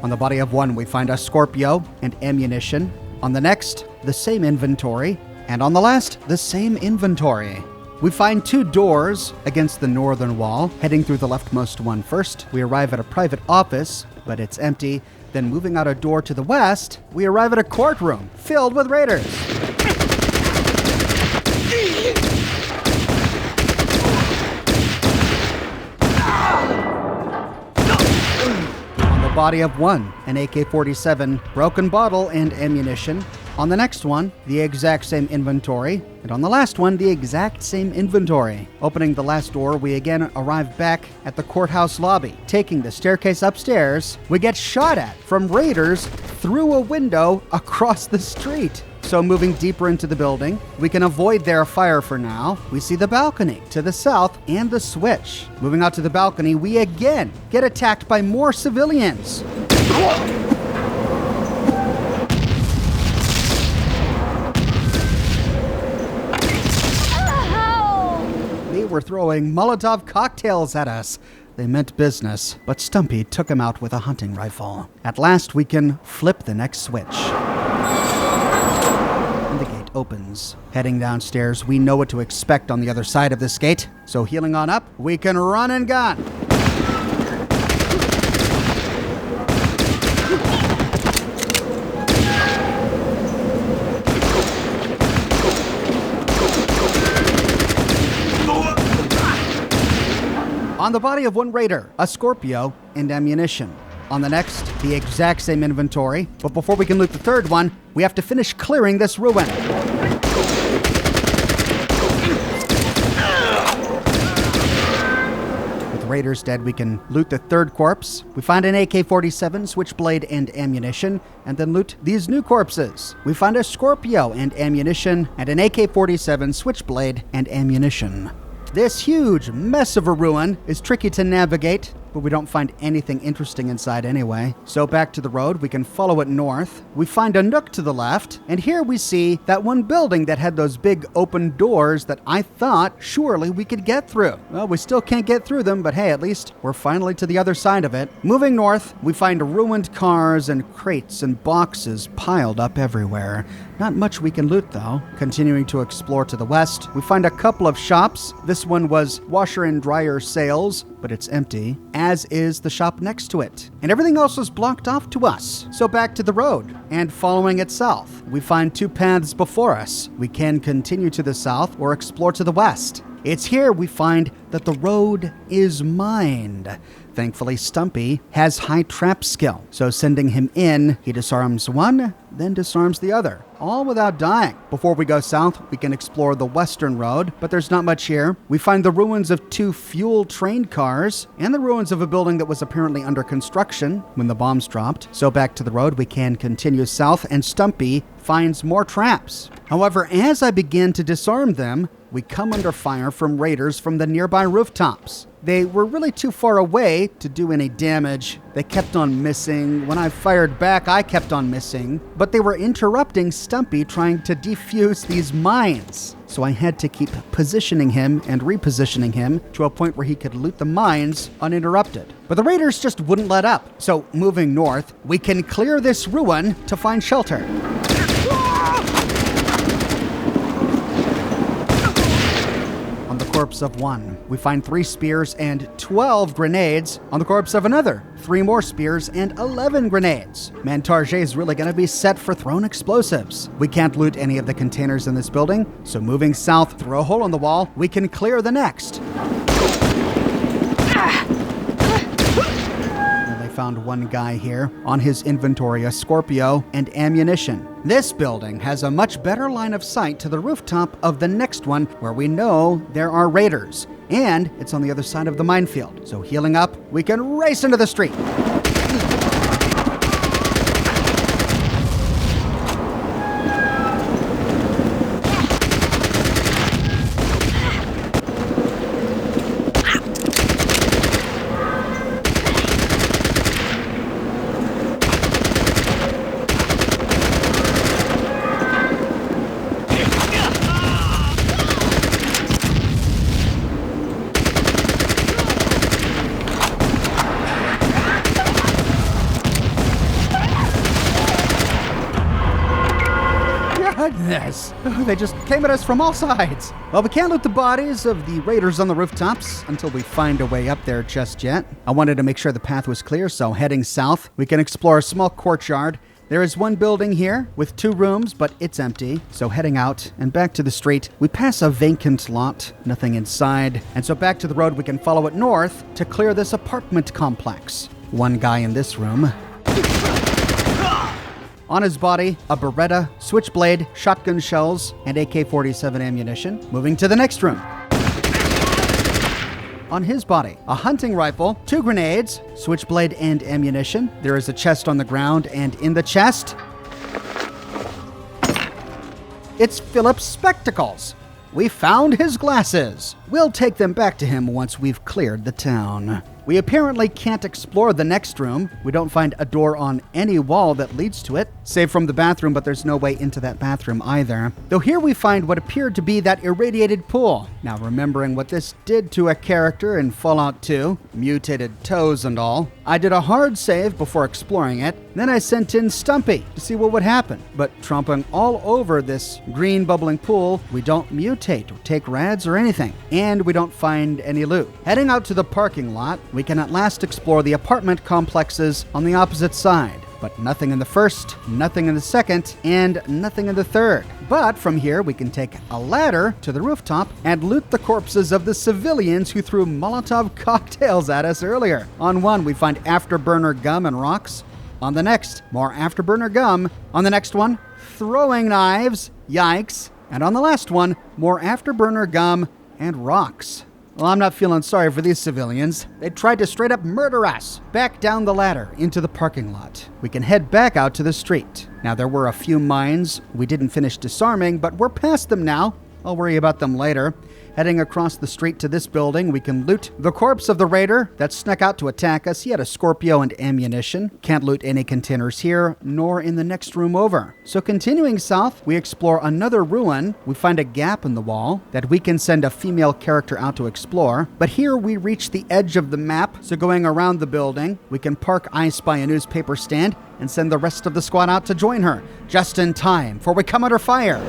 Speaker 1: On the body of 1, we find a Scorpio and ammunition. On the next, the same inventory. And on the last, the same inventory. We find 2 doors against the northern wall. Heading through the leftmost one first, we arrive at a private office, but it's empty. Then moving out a door to the west, we arrive at a courtroom filled with raiders. On the body of 1, an AK-47, broken bottle, and ammunition. On the next one, the exact same inventory, and on the last one, the exact same inventory. Opening the last door, we again arrive back at the courthouse lobby. Taking the staircase upstairs, we get shot at from raiders through a window across the street. So moving deeper into the building, we can avoid their fire for now. We see the balcony to the south and the switch. Moving out to the balcony, we again get attacked by more civilians. They were throwing Molotov cocktails at us. They meant business, but Stumpy took him out with a hunting rifle. At last, we can flip the next switch. And the gate opens. Heading downstairs, we know what to expect on the other side of this gate. So healing on up, we can run and gun. On the body of 1 raider, a Scorpio and ammunition. On the next, the exact same inventory. But before we can loot the 3rd one, we have to finish clearing this ruin. With raiders dead, we can loot the 3rd corpse. We find an AK-47, switchblade, and ammunition, and then loot these new corpses. We find a Scorpio and ammunition, and an AK-47, switchblade, and ammunition. This huge mess of a ruin is tricky to navigate, but we don't find anything interesting inside anyway. So back to the road, we can follow it north. We find a nook to the left, and here we see that one building that had those big open doors that I thought surely we could get through. Well, we still can't get through them, but hey, at least we're finally to the other side of it. Moving north, we find ruined cars and crates and boxes piled up everywhere. Not much we can loot, though. Continuing to explore to the west, we find a couple of shops. This one was washer and dryer sales, but it's empty, as is the shop next to it. And everything else was blocked off to us. So back to the road, and following it south, we find 2 paths before us. We can continue to the south or explore to the west. It's here we find that the road is mined. Thankfully, Stumpy has high trap skill, so sending him in, he disarms one, then disarms the other, all without dying. Before we go south, we can explore the western road, but there's not much here. We find the ruins of 2 fuel train cars, and the ruins of a building that was apparently under construction when the bombs dropped. So back to the road, we can continue south, and Stumpy finds more traps. However, as I begin to disarm them, we come under fire from raiders from the nearby rooftops. They were really too far away to do any damage. They kept on missing. When I fired back, I kept on missing. But they were interrupting Stumpy trying to defuse these mines. So I had to keep positioning him and repositioning him to a point where he could loot the mines uninterrupted. But the raiders just wouldn't let up. So moving north, we can clear this ruin to find shelter. corpse of one. We find 3 spears and 12 grenades on the corpse of another. 3 more spears and 11 grenades. Man, Target's really going to be set for thrown explosives. We can't loot any of the containers in this building, so moving south through a hole in the wall, we can clear the next. Found one guy here. On his inventory, a Scorpio and ammunition. This building has a much better line of sight to the rooftop of the next one where we know there are raiders. And it's on the other side of the minefield. So healing up, we can race into the street. Goodness, they just came at us from all sides. Well, we can't loot the bodies of the raiders on the rooftops until we find a way up there just yet. I wanted to make sure the path was clear, so heading south, we can explore a small courtyard. There is one building here with 2 rooms, but it's empty. So heading out and back to the street, we pass a vacant lot, nothing inside. And so back to the road, we can follow it north to clear this apartment complex. One guy in this room. On his body, a Beretta, switchblade, shotgun shells, and AK-47 ammunition. Moving to the next room. On his body, a hunting rifle, 2 grenades, switchblade, and ammunition. There is a chest on the ground, and in the chest, it's Phillips Spectacles. We found his glasses. We'll take them back to him once we've cleared the town. We apparently can't explore the next room. We don't find a door on any wall that leads to it, save from the bathroom, but there's no way into that bathroom either. Though here we find what appeared to be that irradiated pool. Now, remembering what this did to a character in Fallout 2, mutated toes and all, I did a hard save before exploring it. Then I sent in Stumpy to see what would happen. But tromping all over this green bubbling pool, we don't mutate or take rads or anything. And we don't find any loot. Heading out to the parking lot, we can at last explore the apartment complexes on the opposite side. But nothing in the first, nothing in the second, and nothing in the third. But from here, we can take a ladder to the rooftop and loot the corpses of the civilians who threw Molotov cocktails at us earlier. On one, we find afterburner gum and rocks. On the next, more afterburner gum. On the next one, throwing knives. Yikes. And on the last one, more afterburner gum and rocks. Well, I'm not feeling sorry for these civilians. They tried to straight up murder us. Back down the ladder into the parking lot. We can head back out to the street. Now, there were a few mines we didn't finish disarming, but we're past them now. I'll worry about them later. Heading across the street to this building, we can loot the corpse of the raider that snuck out to attack us. He had a Scorpio and ammunition. Can't loot any containers here, nor in the next room over. So continuing south, we explore another ruin. We find a gap in the wall that we can send a female character out to explore. But here we reach the edge of the map, so going around the building, we can park I Spy a newspaper stand and send the rest of the squad out to join her, just in time, for we come under fire.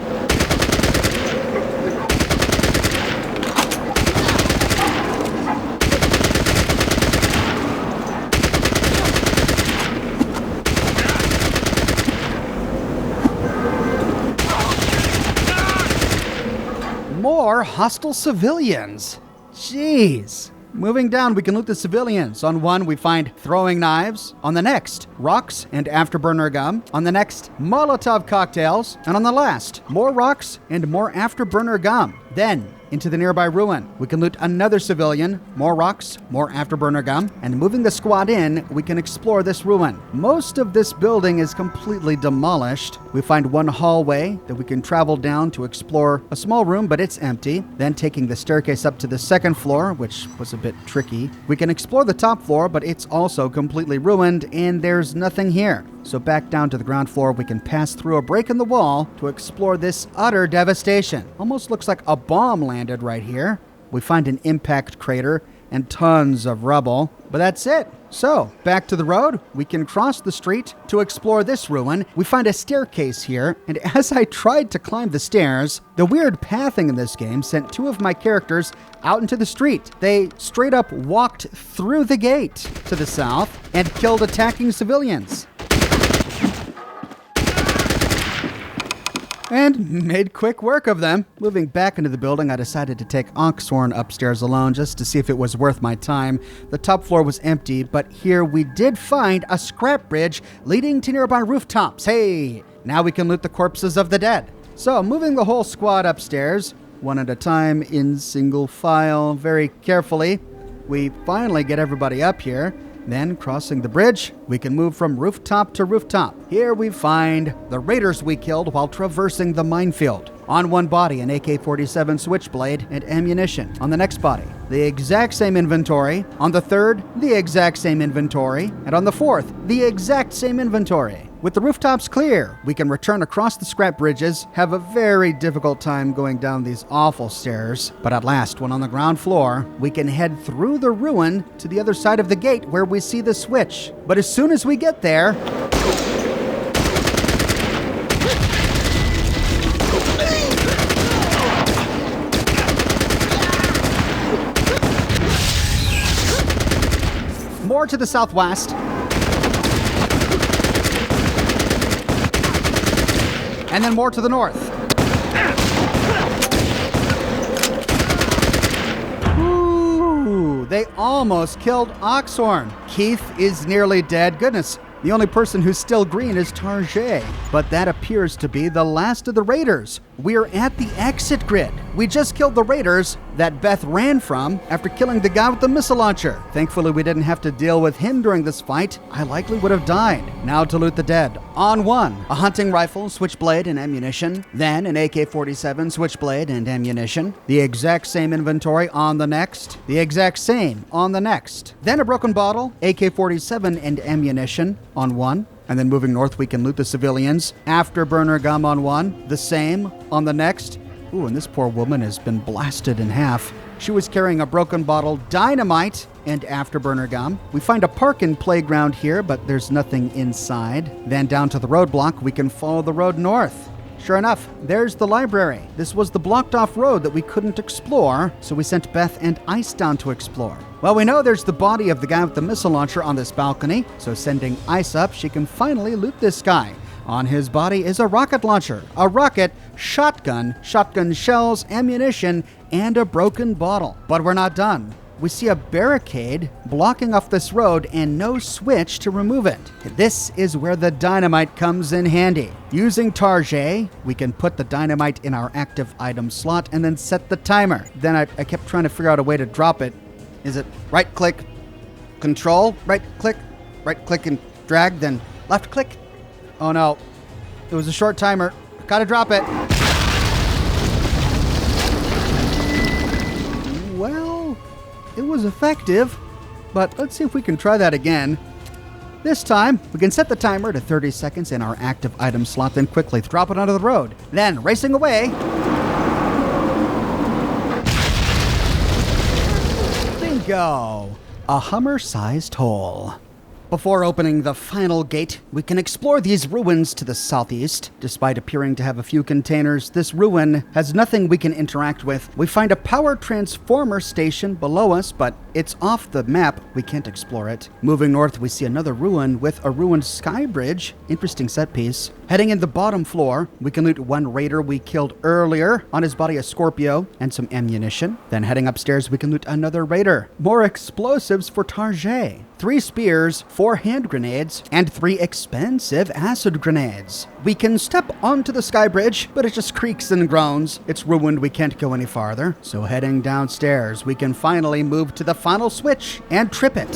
Speaker 1: More hostile civilians. Jeez. Moving down, we can loot the civilians. On one, we find throwing knives. On the next, rocks and afterburner gum. On the next, Molotov cocktails. And on the last, more rocks and more afterburner gum. Then, into the nearby ruin, we can loot another civilian, more rocks, more afterburner gum, and moving the squad in, we can explore this ruin. Most of this building is completely demolished. We find one hallway that we can travel down to explore a small room, but it's empty. Then taking the staircase up to the second floor, which was a bit tricky. We can explore the top floor, but it's also completely ruined, and there's nothing here. So back down to the ground floor, we can pass through a break in the wall to explore this utter devastation. Almost looks like a bomb landed right here. We find an impact crater and tons of rubble. But that's it. So, back to the road. We can cross the street to explore this ruin. We find a staircase here, and as I tried to climb the stairs, the weird pathing in this game sent two of my characters out into the street. They straight up walked through the gate to the south and killed attacking civilians. And made quick work of them. Moving back into the building, I decided to take Oxhorn upstairs alone just to see if it was worth my time. The top floor was empty, but here we did find a scrap bridge leading to nearby rooftops. Hey, now we can loot the corpses of the dead. So, moving the whole squad upstairs, one at a time in single file, very carefully, we finally get everybody up here. Then, crossing the bridge, we can move from rooftop to rooftop. Here we find the raiders we killed while traversing the minefield. On one body, an AK-47 switchblade and ammunition. On the next body, the exact same inventory. On the third, the exact same inventory. And on the fourth, the exact same inventory. With the rooftops clear, we can return across the scrap bridges, have a very difficult time going down these awful stairs. But at last, when on the ground floor, we can head through the ruin to the other side of the gate where we see the switch. But as soon as we get there, more to the southwest, and then more to the north. Ooh, they almost killed Oxhorn. Keith is nearly dead. Goodness, the only person who's still green is Tarjay. But that appears to be the last of the raiders. We're at the exit grid. We just killed the raiders that Beth ran from after killing the guy with the missile launcher. Thankfully, we didn't have to deal with him during this fight. I likely would have died. Now to loot the dead. On one, a hunting rifle, switchblade, and ammunition. Then an AK-47, switchblade, and ammunition. The exact same inventory on the next. The exact same on the next. Then a broken bottle, AK-47, and ammunition on one. And then moving north, we can loot the civilians. Afterburner gum on one. The same on the next. Ooh, and this poor woman has been blasted in half. She was carrying a broken bottle, dynamite, and afterburner gum. We find a park-in playground here, but there's nothing inside. Then down to the roadblock, we can follow the road north. Sure enough, there's the library. This was the blocked-off road that we couldn't explore, so we sent Beth and Ice down to explore. Well, we know there's the body of the guy with the missile launcher on this balcony, so sending Ice up, she can finally loot this guy. On his body is a rocket launcher, a rocket, shotgun shells, ammunition, and a broken bottle. But we're not done. We see a barricade blocking off this road and no switch to remove it. This is where the dynamite comes in handy. Using Tarjay, we can put the dynamite in our active item slot and then set the timer. Then I kept trying to figure out a way to drop it. Is it right click, control, right click and drag, then left click? Oh no, it was a short timer. Gotta drop it. Well, it was effective, but let's see if we can try that again. This time, we can set the timer to 30 seconds in our active item slot, then quickly drop it onto the road. Then, racing away. Bingo! A Hummer-sized hole. Before opening the final gate, we can explore these ruins to the southeast. Despite appearing to have a few containers, this ruin has nothing we can interact with. We find a power transformer station below us, but it's off the map. We can't explore it. Moving north, we see another ruin with a ruined sky bridge. Interesting set piece. Heading in the bottom floor, we can loot one raider we killed earlier. On his body, a Scorpio and some ammunition. Then heading upstairs, we can loot another raider. More explosives for Tarjay. 3 spears, 4 hand grenades, and 3 expensive acid grenades. We can step onto the sky bridge, but it just creaks and groans. It's ruined, we can't go any farther. So heading downstairs, we can finally move to the final switch and trip it.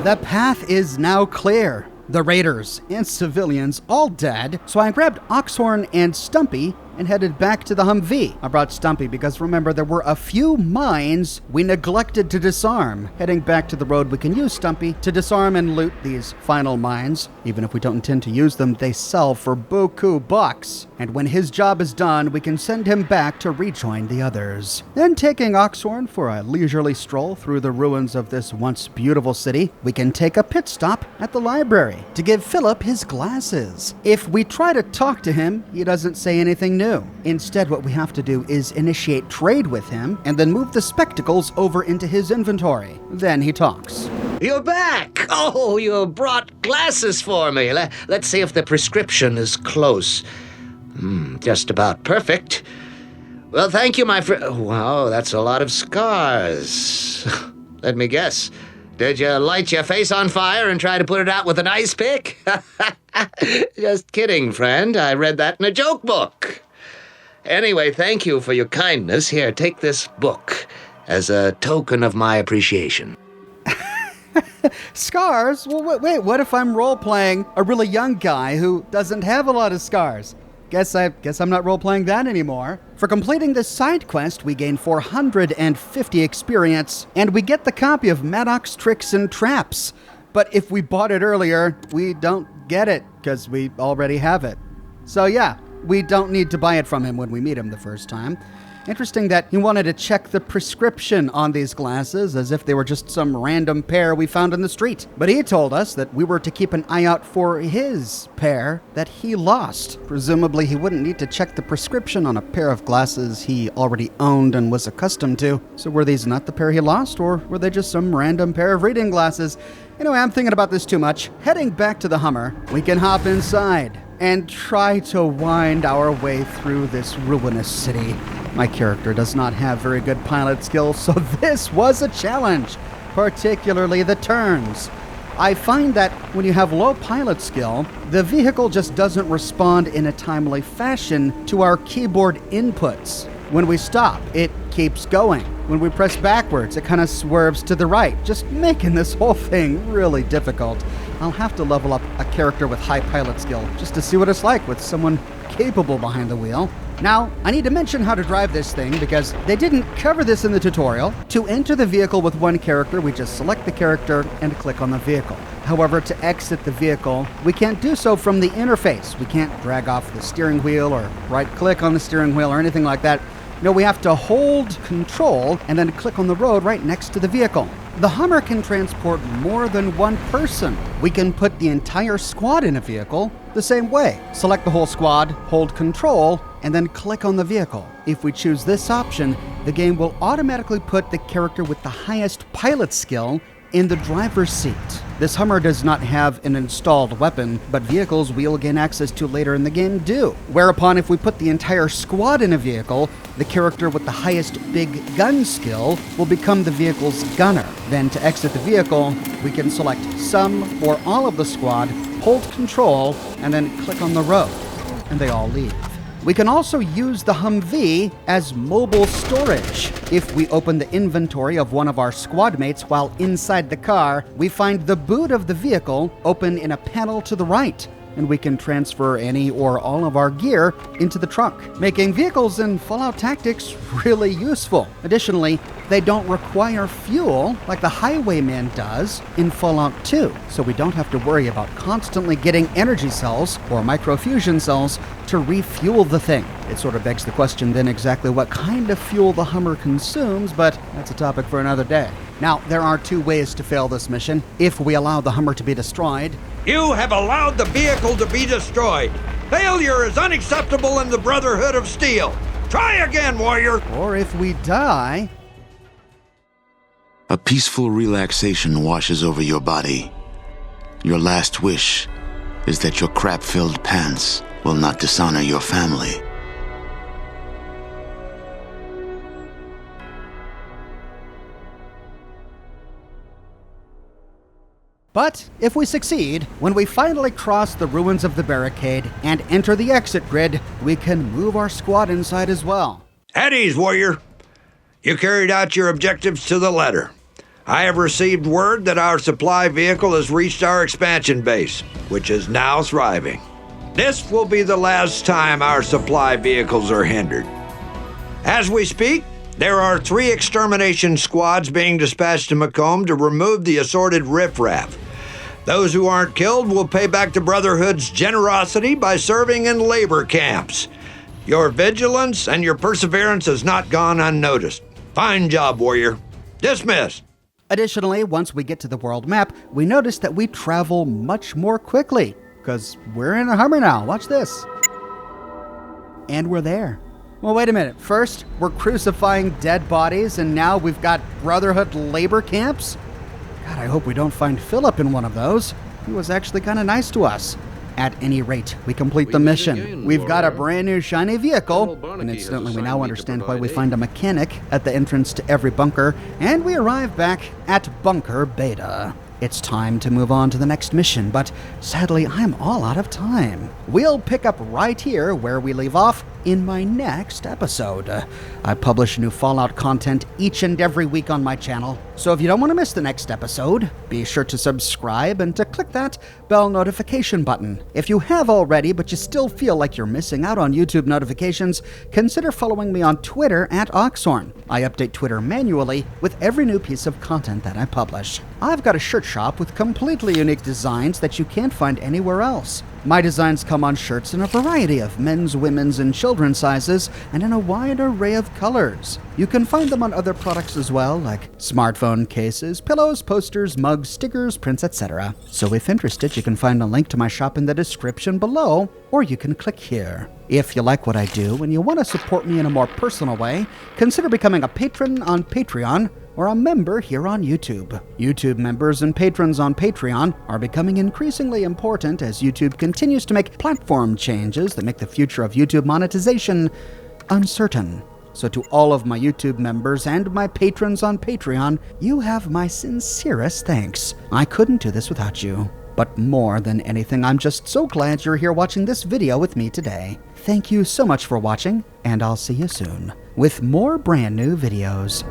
Speaker 1: The path is now clear. The raiders and civilians all dead, so I grabbed Oxhorn and Stumpy and headed back to the Humvee. I brought Stumpy because remember, there were a few mines we neglected to disarm. Heading back to the road, we can use Stumpy to disarm and loot these final mines. Even if we don't intend to use them, they sell for buku bucks. And when his job is done, we can send him back to rejoin the others. Then taking Oxhorn for a leisurely stroll through the ruins of this once beautiful city, we can take a pit stop at the library to give Philip his glasses. If we try to talk to him, he doesn't say anything new. Instead, what we have to do is initiate trade with him and then move the spectacles over into his inventory. Then he talks.
Speaker 10: You're back! Oh, you brought glasses for me. Let's see if the prescription is close. Just about perfect. Well, thank you, my friend. Wow, that's a lot of scars. Let me guess. Did you light your face on fire and try to put it out with an ice pick? Just kidding, friend. I read that in a joke book. Anyway, thank you for your kindness. Here, take this book as a token of my appreciation.
Speaker 1: Scars? Well, wait, what if I'm role-playing a really young guy who doesn't have a lot of scars? Guess I'm not role-playing that anymore. For completing this side quest, we gain 450 experience, and we get the copy of Maddox's Tricks and Traps. But if we bought it earlier, we don't get it, because we already have it. So yeah, we don't need to buy it from him when we meet him the first time. Interesting that he wanted to check the prescription on these glasses as if they were just some random pair we found in the street. But he told us that we were to keep an eye out for his pair that he lost. Presumably he wouldn't need to check the prescription on a pair of glasses he already owned and was accustomed to. So were these not the pair he lost, or were they just some random pair of reading glasses? Anyway, I'm thinking about this too much. Heading back to the Hummer, we can hop inside and try to wind our way through this ruinous city. My character does not have very good pilot skills, so this was a challenge, particularly the turns. I find that when you have low pilot skill, the vehicle just doesn't respond in a timely fashion to our keyboard inputs. When we stop, it keeps going. When we press backwards, it kind of swerves to the right, just making this whole thing really difficult. I'll have to level up a character with high pilot skill just to see what it's like with someone capable behind the wheel. Now, I need to mention how to drive this thing because they didn't cover this in the tutorial. To enter the vehicle with one character, we just select the character and click on the vehicle. However, to exit the vehicle, we can't do so from the interface. We can't drag off the steering wheel or right-click on the steering wheel or anything like that. No, we have to hold Control and then click on the road right next to the vehicle. The Hummer can transport more than one person. We can put the entire squad in a vehicle the same way. Select the whole squad, hold Control, and then click on the vehicle. If we choose this option, the game will automatically put the character with the highest pilot skill in the driver's seat. This Hummer does not have an installed weapon, but vehicles we'll gain access to later in the game do. Whereupon, if we put the entire squad in a vehicle, the character with the highest big gun skill will become the vehicle's gunner. Then to exit the vehicle, we can select some or all of the squad, hold Control, and then click on the road, and they all leave. We can also use the Humvee as mobile storage. If we open the inventory of one of our squad mates while inside the car, we find the boot of the vehicle open in a panel to the right, and we can transfer any or all of our gear into the trunk, making vehicles in Fallout Tactics really useful. Additionally, they don't require fuel like the Highwayman does in Fallout 2, so we don't have to worry about constantly getting energy cells or microfusion cells to refuel the thing. It sort of begs the question then exactly what kind of fuel the Hummer consumes, but that's a topic for another day. Now, there are two ways to fail this mission. If we allow the Hummer to be destroyed,
Speaker 4: You have allowed the vehicle to be destroyed. Failure is unacceptable in the Brotherhood of Steel. Try again, warrior.
Speaker 1: or if we die,
Speaker 5: A peaceful relaxation washes over your body. Your last wish is that your crap-filled pants will not dishonor your family.
Speaker 1: But if we succeed, when we finally cross the ruins of the barricade and enter the exit grid, we can move our squad inside as well.
Speaker 4: At ease, warrior. You carried out your objectives to the letter. I have received word that our supply vehicle has reached our expansion base, which is now thriving. This will be the last time our supply vehicles are hindered. As we speak, there are 3 extermination squads being dispatched to Macomb to remove the assorted riffraff. Those who aren't killed will pay back the Brotherhood's generosity by serving in labor camps. Your vigilance and your perseverance has not gone unnoticed. Fine job, warrior. Dismiss.
Speaker 1: Additionally, once we get to the world map, we notice that we travel much more quickly, because we're in a Hummer now. Watch this. And we're there. Well, wait a minute. First, we're crucifying dead bodies, and now we've got Brotherhood labor camps? God, I hope we don't find Philip in one of those. He was actually kind of nice to us. At any rate, we complete the mission. We've got a brand new shiny vehicle, and incidentally, we now understand why we find a mechanic at the entrance to every bunker, and we arrive back at Bunker Beta. It's time to move on to the next mission, but sadly, I'm all out of time. We'll pick up right here where we leave off in my next episode. I publish new Fallout content each and every week on my channel, so if you don't want to miss the next episode, be sure to subscribe and to click that bell notification button. If you have already, but you still feel like you're missing out on YouTube notifications, consider following me on Twitter at Oxhorn. I update Twitter manually with every new piece of content that I publish. I've got a shirt shop with completely unique designs that you can't find anywhere else. My designs come on shirts in a variety of men's, women's, and children's sizes, and in a wide array of colors. You can find them on other products as well, like smartphone cases, pillows, posters, mugs, stickers, prints, etc. So if interested, you can find a link to my shop in the description below, or you can click here. If you like what I do and you want to support me in a more personal way, consider becoming a patron on Patreon or a member here on YouTube. YouTube members and patrons on Patreon are becoming increasingly important as YouTube continues to make platform changes that make the future of YouTube monetization uncertain. So to all of my YouTube members and my patrons on Patreon, you have my sincerest thanks. I couldn't do this without you. But more than anything, I'm just so glad you're here watching this video with me today. Thank you so much for watching, and I'll see you soon with more brand new videos.